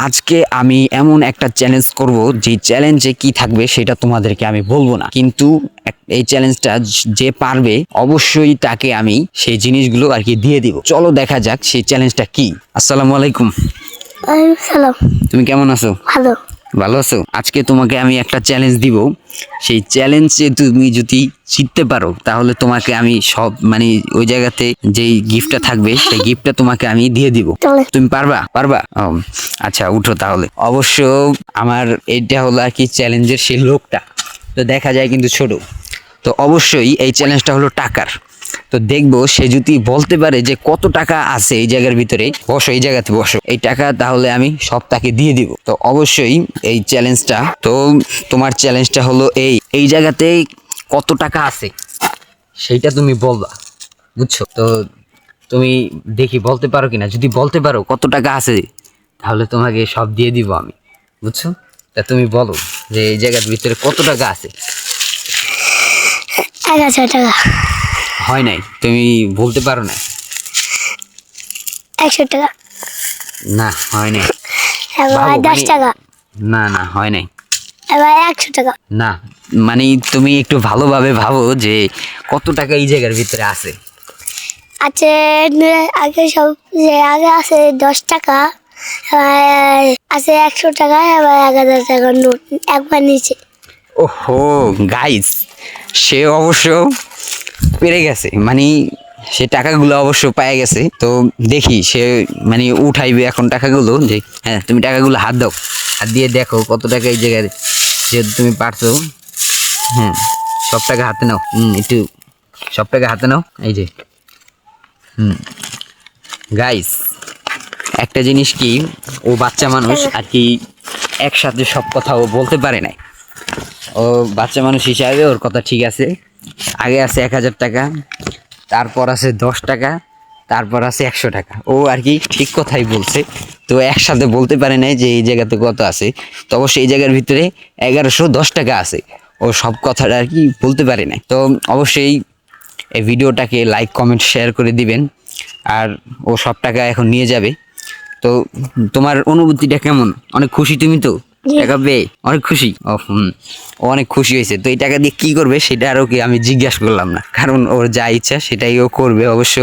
আজকে আমি এমন একটা চ্যালেঞ্জ করব, যে চ্যালেঞ্জে কি থাকবে সেটা তোমাদেরকে আমি বলবো না, কিন্তু এই চ্যালেঞ্জটা যে পারবে অবশ্যই তাকে আমি সেই জিনিসগুলো আর কি দিয়ে দিব। চলো দেখা যাক সেই চ্যালেঞ্জটা কি। আসসালামু আলাইকুম। সালাম। তুমি কেমন আছো? ভালো। ভালো আছো? আজকে তোমাকে আমি একটা চ্যালেঞ্জ দিব। সেই চ্যালেঞ্জে তুমি যদি জিততে পারো তাহলে তোমাকে আমি সব ওই জায়গাতে যেই গিফটটা থাকবে সেই গিফটটা তোমাকে আমি দিয়ে দিব। তুমি পারবা? পারবা? আচ্ছা, উঠো তাহলে। অবশ্য আমার এটা হলো আর কি চ্যালেঞ্জের সেই লোকটা, তো দেখা যায় কিন্তু ছোট। তো অবশ্যই এই চ্যালেঞ্জটা হলো টাকার। তো দেখবো সে যদি বলতে পারে যে কত টাকা আছে এই জায়গার ভিতরে, বসো এই জায়গাতে বসো, এই টাকা তাহলে আমি সব তাকে দিয়ে দিব। তো অবশ্যই এই চ্যালেঞ্জটা, তো তোমার চ্যালেঞ্জটা হলো এই জায়গাতে কত টাকা আছে সেইটা তুমি বলবা, বুঝছো? তো তুমি দেখি বলতে পারো কিনা। যদি বলতে পারো কত টাকা আছে তাহলে তোমাকে সব দিয়ে দিব আমি, বুঝছো? তা তুমি বলো যে এই জায়গার ভিতরে কত টাকা আছে। 1000 টাকা। হয় নাই, তুমি বলতে পারো না। 100 টাকা। না, হয় নাই। এবার 10 টাকা। না না, হয় নাই। এবার 100 টাকা। না, তুমি একটু ভালোভাবে ভাবো যে কত টাকা এই জায়গার ভিতরে আছে। আছে আগে সব যে আগে আছে 10 টাকা, এবার আছে 100 টাকা, এবার 1000 টাকার নোট একবার নিচে। ওহো গাইস, সে অবশ্য পেরে গেছে, সে টাকাগুলো অবশ্য পেয়ে গেছে। তো দেখি সে উঠাইবে এখন টাকাগুলো। যে হ্যাঁ, তুমি টাকাগুলো হাত দাও, হাত দিয়ে দেখো কত টাকা এই জায়গায়। যেহেতু তুমি পারছো, সব টাকা হাতে নাও। একটু সব টাকা হাতে নাও, এই যে। গাইস, একটা জিনিস কি, ও বাচ্চা মানুষ আর কি, একসাথে সব কথা ও বলতে পারে না। ও বাচ্চা মানুষ হিসাবে ওর কথা ঠিক আছে। আগে আছে 1000 টাকা, তারপর আছে 10 টাকা, তারপর আছে 100 টাকা। ও আর কি ঠিক কথাই বলছে। তো একসাথে বলতে পারে নাই যে এই জায়গাতে কত আছে। তো অবশ্যই এই জায়গার ভিতরে 1110 টাকা আছে। ও সব কথাটা আর কি বলতে পারে না। তো অবশ্যই এই ভিডিওটাকে লাইক কমেন্ট শেয়ার করে দিবেন। আর ও সব টাকা এখন নিয়ে যাবে। তো তোমার অনুভূতিটা কেমন? অনেক খুশি তুমি তো টাকা পেয়ে? অনেক খুশি? ও অনেক খুশি হয়েছে। তো এই টাকা দিয়ে কি করবে সেটা আরও কি আমি জিজ্ঞাসা করলাম না, কারণ ওর যা ইচ্ছা সেটাই ও করবে অবশ্য।